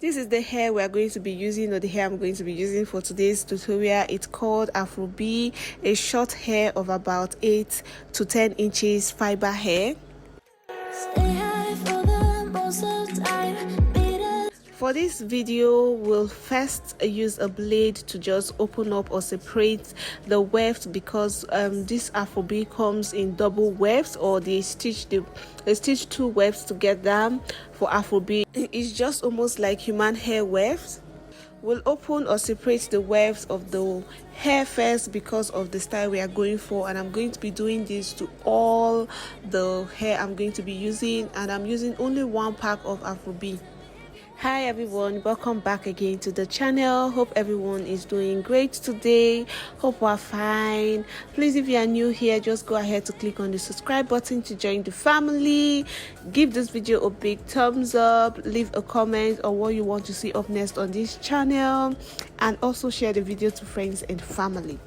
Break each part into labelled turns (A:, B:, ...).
A: This is the hair we are going to be using, or the hair I'm going to be using for today's tutorial. It's called Afrobeat, a short hair of about 8 to 10 inches fiber hair. For this video, we'll first use a blade to just open up or separate the wefts, because this Afrobeat comes in double wefts, or they stitch two wefts together for Afrobeat. It's just almost like human hair wefts. We'll open or separate the wefts of the hair first because of the style we are going for, and I'm going to be doing this to all the hair I'm going to be using, and I'm using only one pack of Afrobeat. Hi everyone, welcome back again to the channel. Hope everyone is doing great today. Hope we're fine. Please, if you are new here, just go ahead to click on the subscribe button to join the family. Give this video a big thumbs up, leave a comment on what you want to see up next on this channel, and also share the video to friends and family.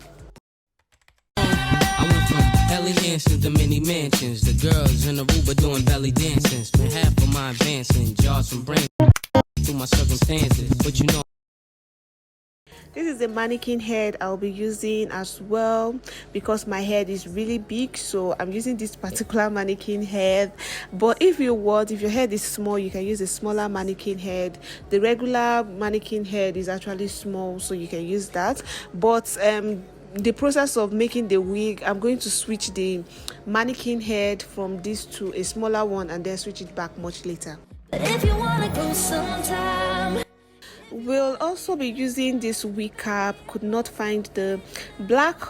B: I went from belly dancing to mini mansions. The girls in the Aruba doing belly dancing. Spent half of my advancing jars from brain through my circumstances, but you know.
A: This is the mannequin head I'll be using as well, because my head is really big, so I'm using this particular mannequin head. But if your head is small, you can use a smaller mannequin head. The regular mannequin head is actually small, so you can use that. But the process of making the wig, I'm going to switch the mannequin head from this to a smaller one and then switch it back much later. If you wanna go sometime. We'll also be using this wig cap. Could not find the black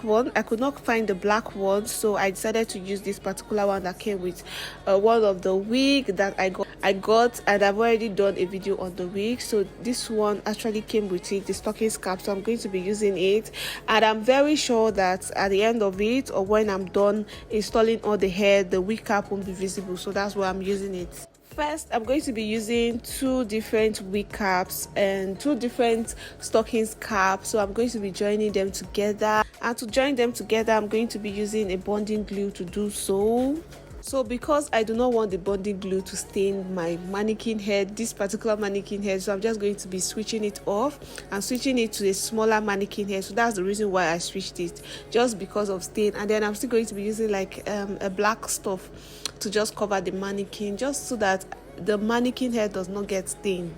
A: one. I could not find the black one, so I decided to use this particular one that came with one of the wig that I got, and I've already done a video on the wig. So this one actually came with it, the stockings cap, so I'm going to be using it, and I'm very sure that at the end of it, or when I'm done installing all the hair, the wig cap won't be visible, so that's why I'm using it. First, I'm going to be using two different wig caps and two different stockings caps, so I'm going to be joining them together, and to join them together I'm going to be using a bonding glue to do so. So because I do not want the bonding glue to stain my mannequin head, this particular mannequin head, so I'm just going to be switching it off and switching it to a smaller mannequin head. So that's the reason why I switched it, just because of stain. And then I'm still going to be using like a black stuff to just cover the mannequin, just so that the mannequin head does not get stained.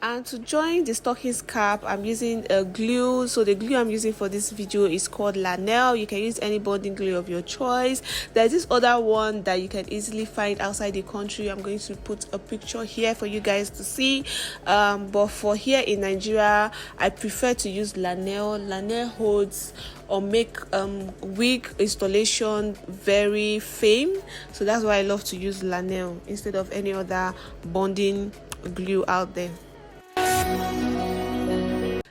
A: And to join the stockings cap, I'm using a glue. So the glue I'm using for this video is called Lanel. You can use any bonding glue of your choice. There's this other one that you can easily find outside the country. I'm going to put a picture here for you guys to see, but for here in Nigeria, I prefer to use Lanel. Lanel holds or make wig installation very firm, so that's why I love to use Lanel instead of any other bonding glue out there.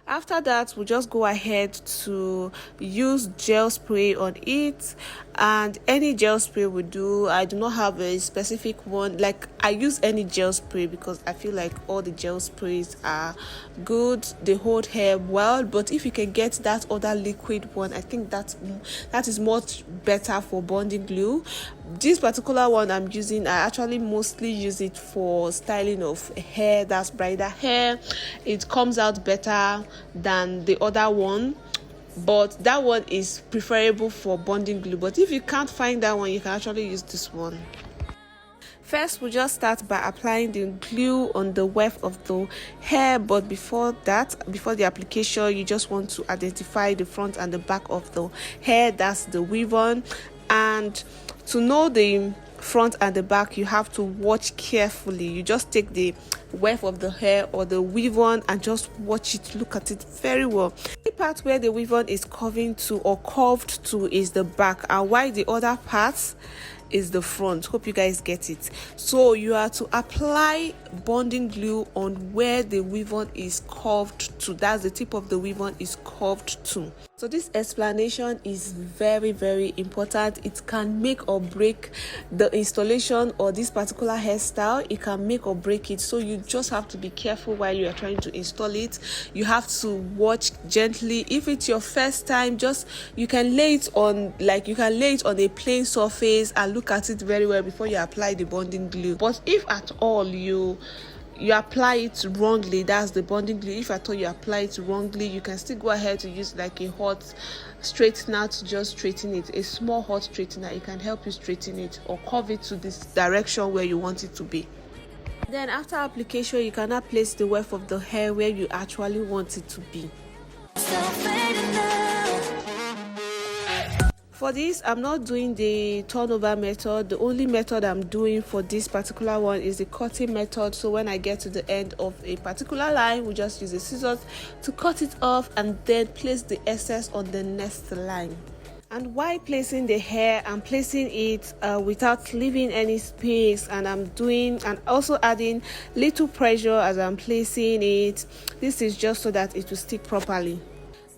A: After that, we'll just go ahead to use gel spray on it, and any gel spray will do. I do not have a specific one. Like, I use any gel spray because I feel like all the gel sprays are good, they hold hair well. But if you can get that other liquid one, I think that is much better for bonding glue. This particular one I'm using, I actually mostly use it for styling of hair, that's bridal hair. It comes out better than the other one, but that one is preferable for bonding glue. But if you can't find that one, you can actually use this one. First, we'll just start by applying the glue on the weft of the hair. But before the application, you just want to identify the front and the back of the hair, that's the weave on. And to know the front and the back, you have to watch carefully. You just take the weft of the hair or the weave on and just watch it, look at it very well. The part where the weave on is curving to or curved to is the back, and while the other part is the front. Hope you guys get it. So you are to apply bonding glue on where the weave on is curved to, that's the tip of the weave on is curved to. So this explanation is very, very important. It can make or break the installation or this particular hairstyle. It can make or break it. So you just have to be careful while you are trying to install it. You have to watch gently. If it's your first time, you can lay it on a plain surface and look at it very well before you apply the bonding glue. But if at all you you apply it wrongly, that's the bonding glue. If I thought you apply it wrongly, you can still go ahead to use like a hot straightener to just straighten it. A small hot straightener, it can help you straighten it or curve it to this direction where you want it to be. Then after application, you can now place the weft of the hair where you actually want it to be. For this, I'm not doing the turnover method. The only method I'm doing for this particular one is the cutting method. So when I get to the end of a particular line, we just use the scissors to cut it off and then place the excess on the next line. And while placing the hair, I'm placing it without leaving any space, and I'm doing and also adding little pressure as I'm placing it. This is just so that it will stick properly.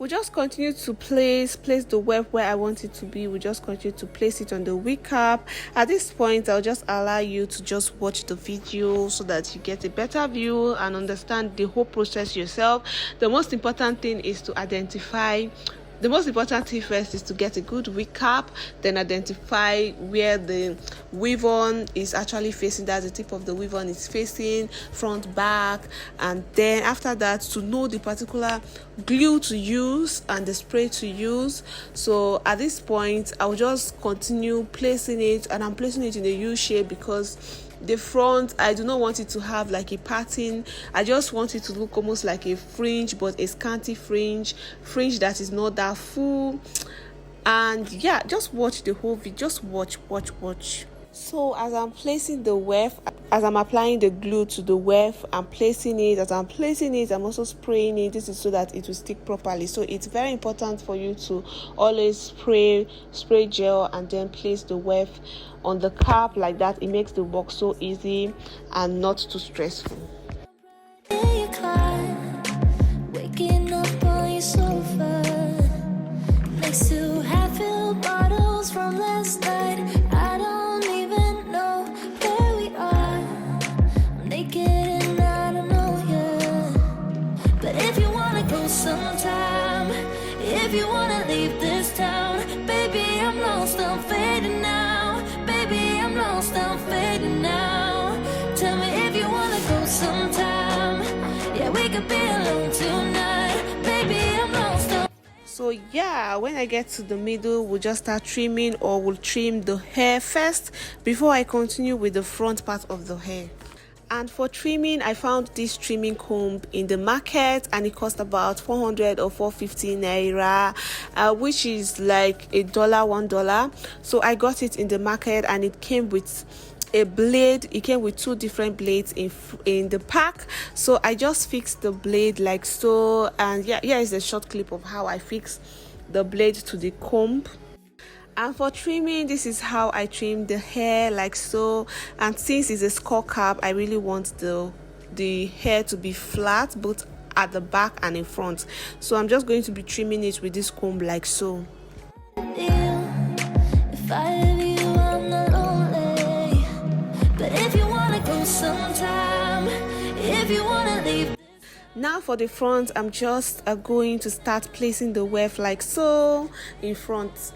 A: We'll just continue to place the weft where I want it to be. We'll just continue to place it on the wig cap. At this point, I'll just allow you to just watch the video so that you get a better view and understand the whole process yourself. The most important thing is to identify The most important thing first is to get a good wig cap, then identify where the weave-on is actually facing, that's the tip of the weave-on is facing, front, back, and then after that to know the particular glue to use and the spray to use. So at this point, I'll just continue placing it, and I'm placing it in a U shape because the front, I do not want it to have like a pattern. I just want it to look almost like a fringe, but a scanty fringe that is not that full. And yeah, just watch the whole video, just watch. So as I'm placing the weft, as I'm applying the glue to the weft, I'm placing it. As I'm placing it, I'm also spraying it. This is so that it will stick properly. So it's very important for you to always spray gel and then place the weft on the cap like that. It makes the work so easy and not too stressful. Waking up on your sofa next to half-filled bottles from last night. I don't even know where we are. I'm naked and I don't know you. But if you wanna go sometime, if you wanna leave this town, baby, I'm lost, I'm fading now. Baby, I'm lost, I'm fading now. Tell me if you wanna go sometime. Yeah, we could be alone tonight. Baby, I'm lost. So yeah, when I get to the middle, we'll just start trimming, or we'll trim the hair first before I continue with the front part of the hair. And for trimming, I found this trimming comb in the market, and it cost about 400 or 450 naira, which is like $1. So I got it in the market, and it came with a blade. It came with 2 different blades in the pack. So I just fixed the blade like so, and yeah, here is a short clip of how I fix the blade to the comb. And for trimming, this is how I trim the hair like so. And since it's a skull cap, I really want the hair to be flat both at the back and in front. So I'm just going to be trimming it with this comb like so. If I have you, I'm not lonely. But if you wanna go sometime, if you wanna leave. Now for the front, I'm just going to start placing the weft like so in front.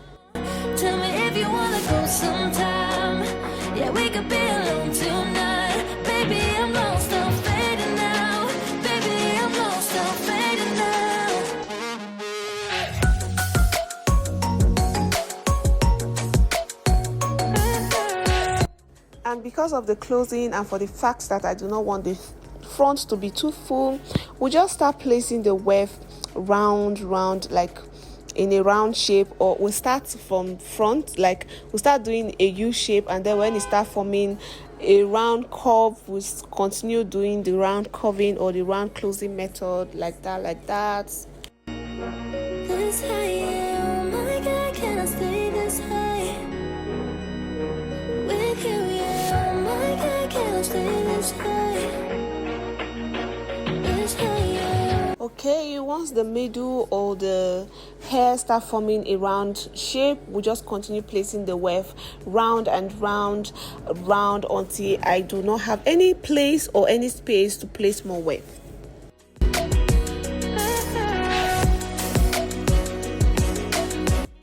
A: Tell me if you wanna go sometime. Yeah, we could be alone tonight. Baby, I'm lost, I'm fading now. Baby, I'm lost, I'm fading now. And because of the closing and for the fact that I do not want the front to be too full, we'll just start placing the weft round like in a round shape, or we'll start from front, like we'll start doing a U shape, and then when it starts forming a round curve, we'll continue doing the round curving or the round closing method like that. This high, oh my God, can I stay this high with you? Yeah, oh my God, can I stay this high? This high, yeah. Okay, once the middle or the hair start forming a round shape, we'll just continue placing the weft round and round until I do not have any place or any space to place more weft.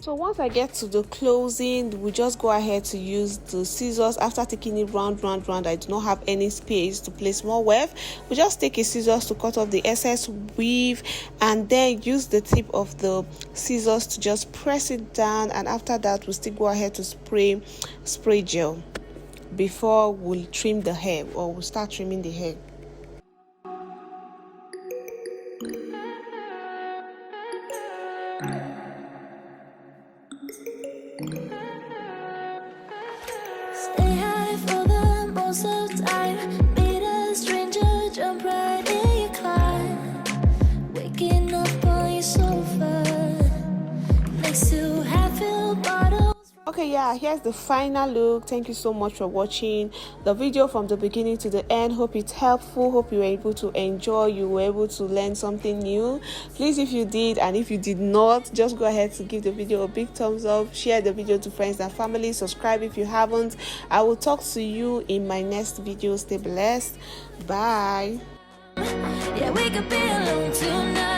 A: So So once I get to the closing, we just go ahead to use the scissors. After taking it round, I do not have any space to place more weft. We just take a scissors to cut off the excess weave, and then use the tip of the scissors to just press it down. And after that, we still go ahead to spray gel before we'll trim the hair, or we'll start trimming the hair.
C: Stay high for the most of the time. Meet a stranger, jump right in your car. Waking up on your sofa next to half-filled bottles.
A: Okay, yeah, here's the final look. Thank you so much for watching the video from the beginning to the end. Hope it's helpful. Hope you were able to enjoy, you were able to learn something new. Please, if you did, and if you did not, just go ahead to give the video a big thumbs up, share the video to friends and family, subscribe if you haven't. I will talk to you in my next video. Stay blessed. Bye.
C: Yeah, we could be alone tonight.